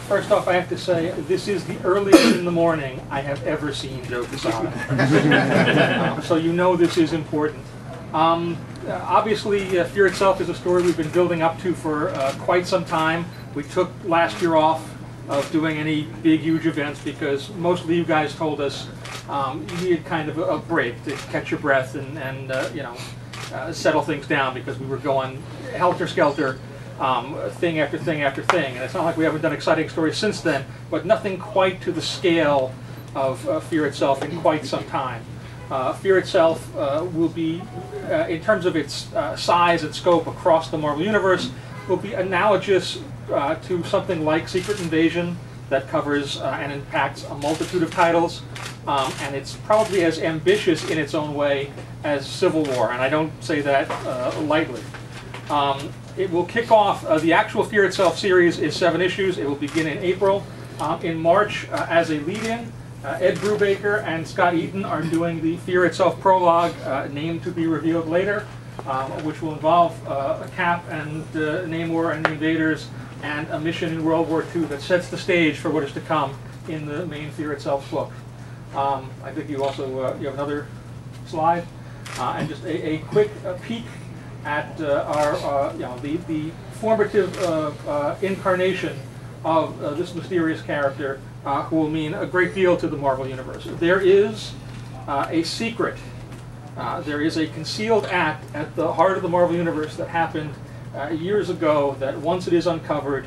First off, I have to say, this is the earliest in the morning I have ever seen Joe Quesada. So you know this is important. Obviously, Fear Itself is a story we've been building up to for quite some time. We took last year off of doing any big, huge events because mostly you guys told us you needed kind of a break to catch your breath and you know, settle things down because we were going helter-skelter, thing after thing after thing. And it's not like we haven't done exciting stories since then, but nothing quite to the scale of Fear Itself in quite some time. Fear Itself will be, in terms of its size and scope across the Marvel Universe, will be analogous to something like Secret Invasion that covers and impacts a multitude of titles. And it's probably as ambitious in its own way as Civil War, and I don't say that lightly. It will kick off, the actual Fear Itself series is 7 issues. It will begin in April. In March, as a lead-in, Ed Brubaker and Scott Eaton are doing the Fear Itself prologue, named to be revealed later, which will involve a Cap and Namor and the Invaders and a mission in World War II that sets the stage for what is to come in the main Fear Itself book. I think you also you have another slide, and just a quick peek at our you know, the formative incarnation of this mysterious character who will mean a great deal to the Marvel Universe. There is a secret, there is a concealed act at the heart of the Marvel Universe that happened years ago that once it is uncovered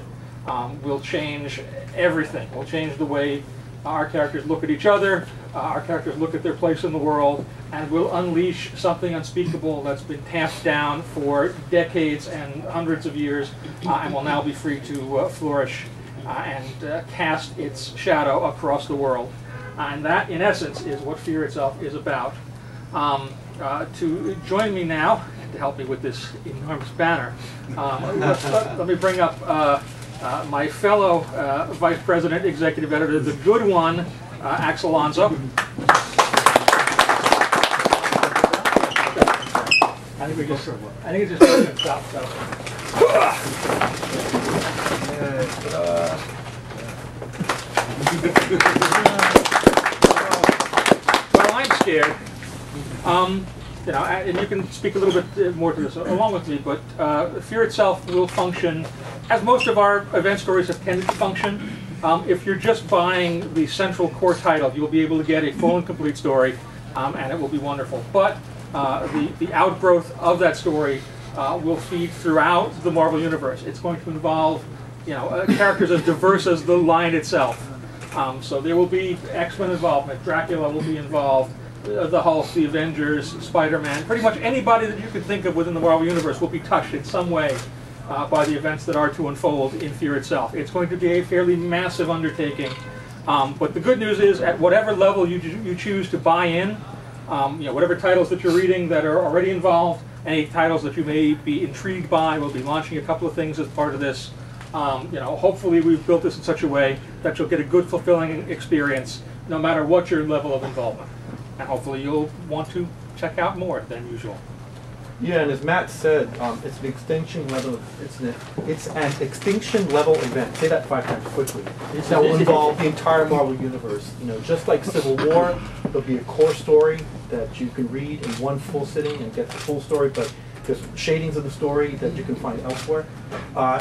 will change everything. Will change the way our characters look at each other, our characters look at their place in the world, and will unleash something unspeakable that's been tamped down for decades and hundreds of years, and will now be free to flourish and cast its shadow across the world. And that, in essence, is what Fear Itself is about. To join me now, to help me with this enormous banner, let me bring up my fellow Vice President, Executive Editor, the good one, Axel Alonso. I think it's just going to stop. Well, I'm scared. You know, and you can speak a little bit more to this along with me, but Fear Itself will function as most of our event stories have tended to function. If you're just buying the central core title, you'll be able to get a full and complete story, and it will be wonderful. But the outgrowth of that story will feed throughout the Marvel Universe. It's going to involve, you know, characters as diverse as the line itself. So there will be X-Men involvement. Dracula will be involved. The Hulk, the Avengers, Spider-Man, pretty much anybody that you could think of within the Marvel Universe will be touched in some way by the events that are to unfold in Fear Itself. It's going to be a fairly massive undertaking, but the good news is, at whatever level you choose to buy in, you know, whatever titles that you're reading that are already involved, any titles that you may be intrigued by, we'll be launching a couple of things as part of this. You know, hopefully we've built this in such a way that you'll get a good, fulfilling experience, no matter what your level of involvement. And hopefully you'll want to check out more than usual. Yeah, and as Matt said, it's an extinction level. It's an extinction level event. Say that 5 times quickly. That will involve the entire Marvel Universe. You know, just like Civil War, there'll be a core story that you can read in one full sitting and get the full story. But there's shadings of the story that you can find elsewhere.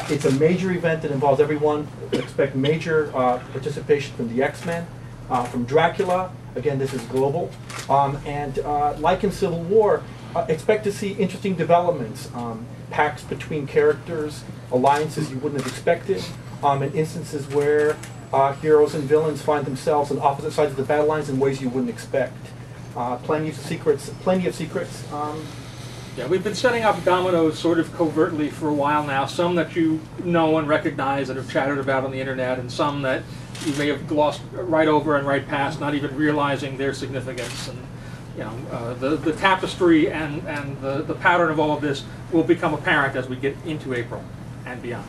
It's a major event that involves everyone. Expect major participation from the X-Men, from Dracula. Again, this is global. And like in Civil War, expect to see interesting developments, pacts between characters, alliances you wouldn't have expected, and instances where heroes and villains find themselves on opposite sides of the battle lines in ways you wouldn't expect. Plenty of secrets. Yeah, we've been setting up dominoes sort of covertly for a while now. Some that you know and recognize and have chatted about on the internet, and some that you may have glossed right over and right past, not even realizing their significance. And you know, the tapestry and the pattern of all of this will become apparent as we get into April and beyond.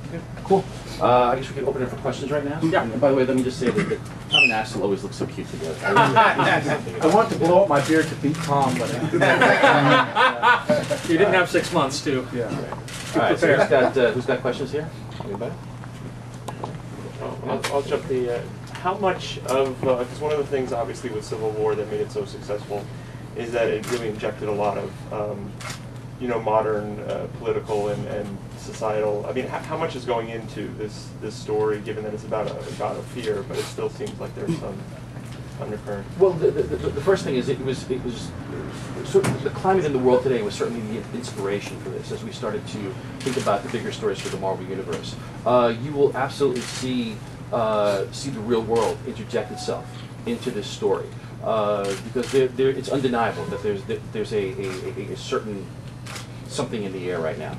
Okay, cool. I guess we can open it for questions right now. Yeah. And by the way, let me just say that Tom and Axel always look so cute together. I want to blow up my beard to beat Tom, but you didn't have 6 months to. Yeah. All right. So who's got questions here? Anybody? I'll jump the. How much of because one of the things obviously with Civil War that made it so successful is that it really injected a lot of modern political and societal. I mean, how much is going into this story, given that it's about a god of fear, but it still seems like there's some undercurrent. Well, the first thing is it was sort of the climate in the world today was certainly the inspiration for this as we started to think about the bigger stories for the Marvel Universe. You will absolutely see the real world interject itself into this story because it's undeniable that there's a certain something in the air right now.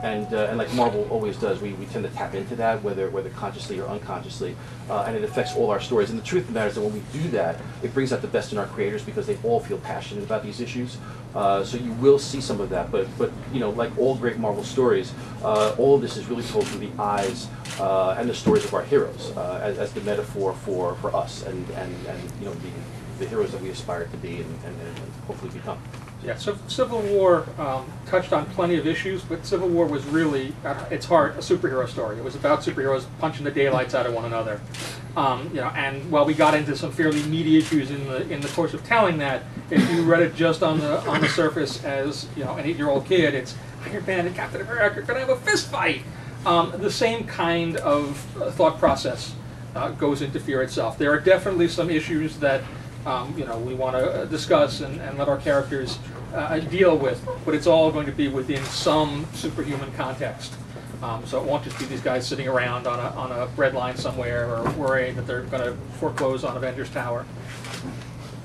And like Marvel always does, we tend to tap into that, whether consciously or unconsciously, and it affects all our stories. And the truth of the matter is that when we do that, it brings out the best in our creators because they all feel passionate about these issues. So you will see some of that, but like all great Marvel stories, all of this is really told through the eyes and the stories of our heroes as the metaphor for us and the heroes that we aspire to be and hopefully become. Yeah, so Civil War touched on plenty of issues, but Civil War was really, at its heart, a superhero story. It was about superheroes punching the daylights out of one another. And while we got into some fairly meaty issues in the course of telling that, if you read it just on the surface as an 8-year-old kid, it's Iron Man and Captain America are going to have a fist fight. The same kind of thought process goes into Fear itself. There are definitely some issues that we want to discuss and let our characters deal with, but it's all going to be within some superhuman context. So it won't just be these guys sitting around on a bread line somewhere or worrying that they're going to foreclose on Avengers Tower.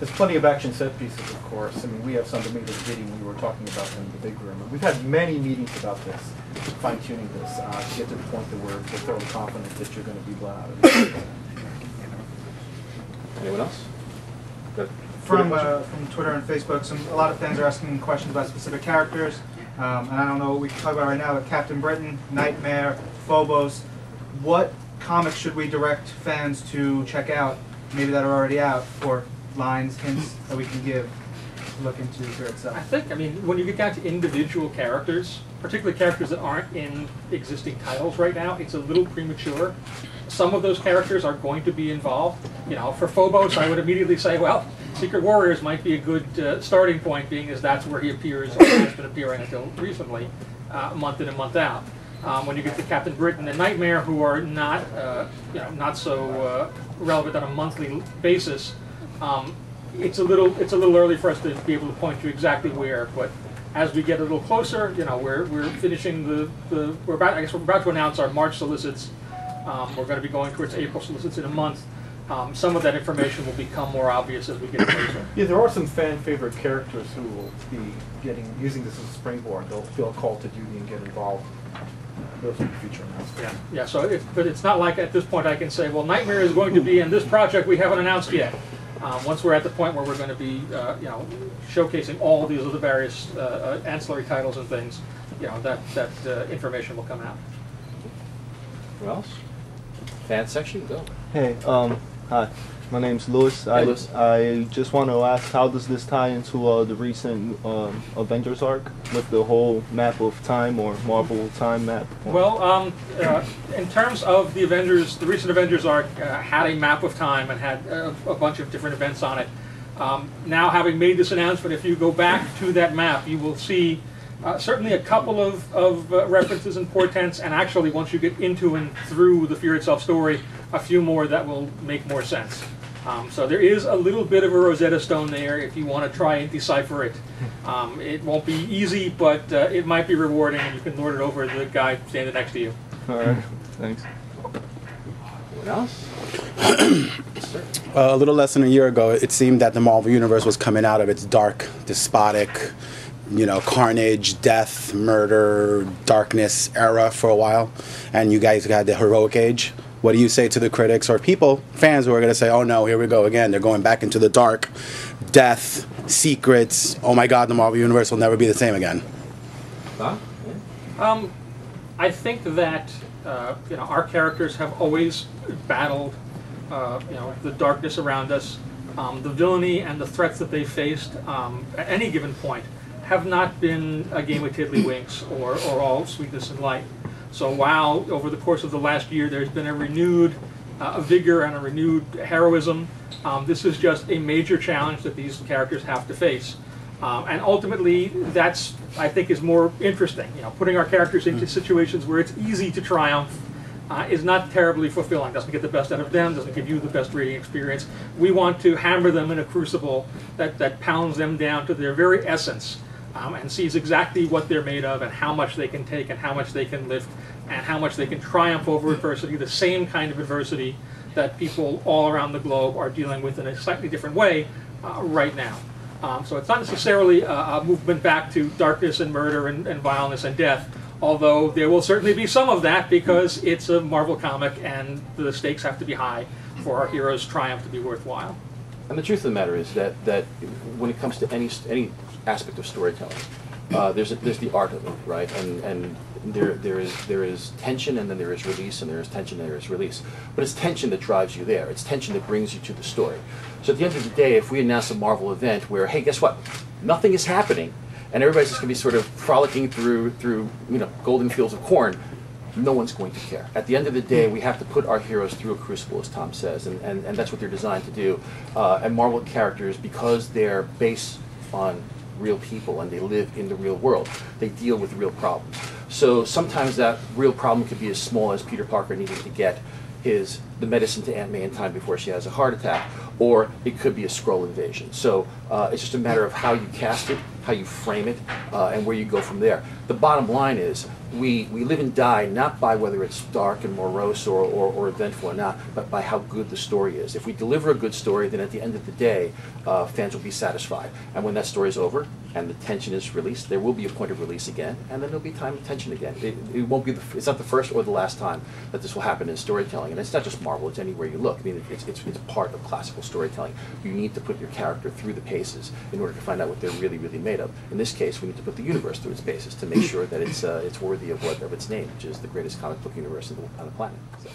There's plenty of action set pieces, of course. I mean, we have some to make this meeting we were talking about in the big room. And we've had many meetings about this, fine-tuning this, to get to the point that we're fairly confident that you're going to be blown out of it. Anyone else? From Twitter and Facebook, a lot of fans are asking questions about specific characters. And I don't know what we can talk about right now, but Captain Britain, Nightmare, Phobos. What comics should we direct fans to check out, maybe that are already out, or lines, hints that we can give to look into Fear itself? I think, when you get down to individual characters, particularly characters that aren't in existing titles right now, it's a little premature. Some of those characters are going to be involved. For Phobos, I would immediately say, well, Secret Warriors might be a good starting point, being as that's where he appears, or has been appearing until recently, month in and month out. When you get to Captain Britain and Nightmare, who are not so relevant on a monthly basis, it's a little early for us to be able to point to exactly where. But as we get a little closer, we're finishing we're about to announce our March solicits. We're going to be going towards April solicits in a month. Some of that information will become more obvious as we get closer. Yeah, there are some fan favorite characters who will be using this as a springboard. They'll feel called to duty and get involved. Those will be future announcements. Yeah. So, but it's not like at this point I can say, well, Nightmare is going to be in this project we haven't announced yet. Once we're at the point where we're going to be, showcasing all these other various ancillary titles and things, that information will come out. Who else? Fan section, go. Hey, hi. My name's Louis. Hey, Louis. I just want to ask, how does this tie into the recent Avengers arc with the whole map of time or Marvel time map? Well, in terms of the Avengers, the recent Avengers arc had a map of time and had a bunch of different events on it. Now, having made this announcement, if you go back to that map, you will see certainly a couple of references and portents, and actually, once you get into and through the Fear itself story, a few more that will make more sense. So there is a little bit of a Rosetta Stone there if you want to try and decipher it. It won't be easy, but it might be rewarding, and you can lord it over the guy standing next to you. All right, thanks. Anyone else? A little less than a year ago, it seemed that the Marvel Universe was coming out of its dark, despotic, carnage, death, murder, darkness era for a while, and you guys got the heroic age. What do you say to the critics or fans who are going to say, oh no, here we go again, they're going back into the dark, death, secrets, oh my god, the Marvel Universe will never be the same again? Huh? I think that our characters have always battled the darkness around us. The villainy and the threats that they faced at any given point have not been a game of tiddlywinks or all sweetness and light. So while over the course of the last year there's been a renewed vigor and a renewed heroism, this is just a major challenge that these characters have to face. And ultimately, that's, I think, is more interesting. You know, putting our characters into situations where it's easy to triumph is not terribly fulfilling. Doesn't get the best out of them, doesn't give you the best reading experience. We want to hammer them in a crucible that pounds them down to their very essence, and sees exactly what they're made of and how much they can take and how much they can lift and how much they can triumph over adversity, the same kind of adversity that people all around the globe are dealing with in a slightly different way right now. So it's not necessarily a movement back to darkness and murder and violence and death, although there will certainly be some of that because it's a Marvel comic and the stakes have to be high for our hero's triumph to be worthwhile. And the truth of the matter is that when it comes to any aspect of storytelling, there's the art of it, right? And there is tension, and then there is release, and there is tension, and there is release. But it's tension that drives you there. It's tension that brings you to the story. So at the end of the day, if we announce a Marvel event where, hey, guess what? Nothing is happening, and everybody's just going to be sort of frolicking through golden fields of corn, no one's going to care. At the end of the day, we have to put our heroes through a crucible, as Tom says, and that's what they're designed to do. And Marvel characters, because they're based on real people and they live in the real world, they deal with real problems. So sometimes that real problem could be as small as Peter Parker needing to get the medicine to Aunt May in time before she has a heart attack, or it could be a Skrull invasion. So it's just a matter of how you cast it, how you frame it, and where you go from there. The bottom line is we live and die not by whether it's dark and morose or eventful or not, but by how good the story is. If we deliver a good story, then at the end of the day, fans will be satisfied. And when that story is over and the tension is released, there will be a point of release again, and then there'll be time of tension again. It won't be it's not the first or the last time that this will happen in storytelling. And it's not just Marvel, it's anywhere you look. I mean, it's part of classical storytelling. You need to put your character through the paces in order to find out what they're really, really made of. In this case, we need to put the universe through its paces to make sure that it's worthy of its name, which is the greatest comic book universe on the planet. So.